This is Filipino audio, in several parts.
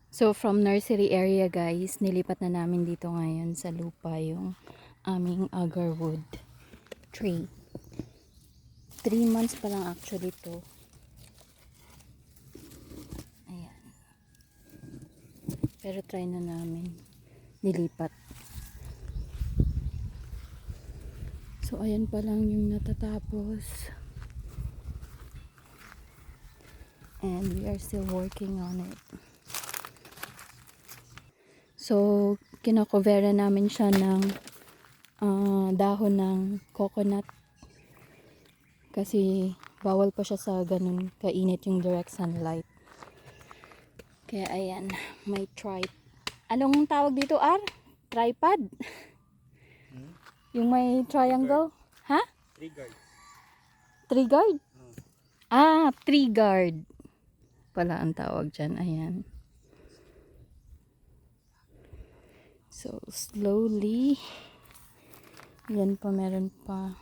So from nursery area guys, nilipat na namin dito ngayon sa lupa yung aming agarwood tree. 3 months pa lang actually to. Ayan. Pero try na namin nilipat. So ayan pa lang yung natatapos. And we are still working on it. So kinakovera namin siya ng dahon ng coconut. Kasi bawal pa siya sa ganun kainit yung direct sunlight. Kaya ayan, may anong tawag dito, R? Tripod? Yung may triangle? Ha? Tree guard. Tree guard? Tree guard. Pala ang tawag dyan. Ayan. So, slowly. Yan pa, meron pa.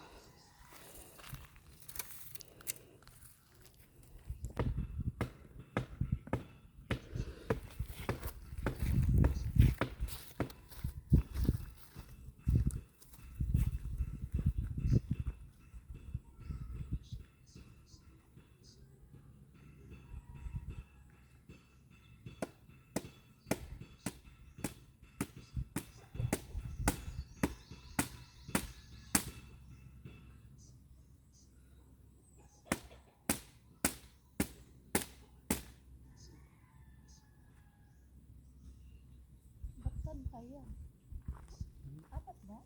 Apat ba?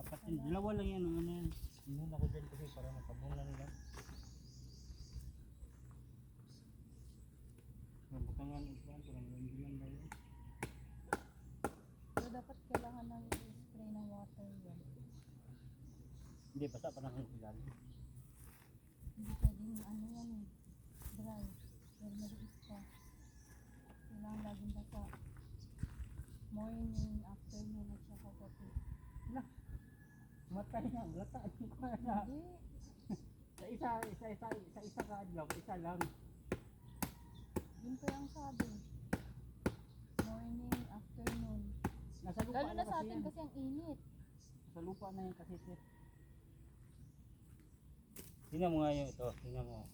Apat yun. Dalawa lang yan. Ano yan. Inuna ko dyan kasi para makabunan nila. Mabutangan yung plan. Parang landilan na yun. So, dapat kailangan ng spray ng water yan. Hindi, basta pa lang ang ilan. Hindi pwedeng ano yan eh. Dry. Pero maliit pa. Kailangan laging basa. Morning, afternoon, at saka gabi. Matay na. Lata. Hindi. Sa isa ka adlaw. Isa lang. Yun pa yung sabi. Morning, afternoon. Nasa lupa Lalo na sa kasi atin yan. kasi ang init. Sa lupa na yan kasi sir. Tingnan mo nga yung ito. Tingnan mo.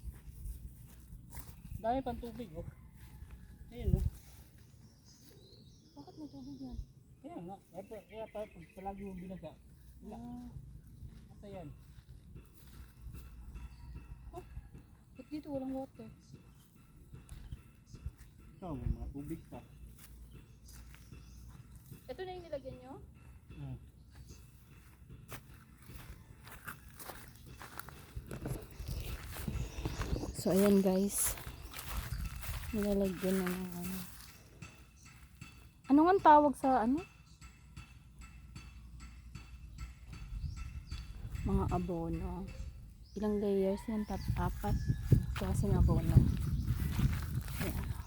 Dami pang tubig oh. Ayun oh. Bakit may tubig yan? Kaya nga. Kaya pag palagi mo binaga. Wala. Ata yan. Ba't dito walang water? Ito may mga tubig pa. Ito na yung nilagyan nyo? So ayan guys, nilalagyan na ng ano. Ano nga ang tawag sa ano? Mga abono. Ilang layers yan? 4 klaseng abono. Ayan.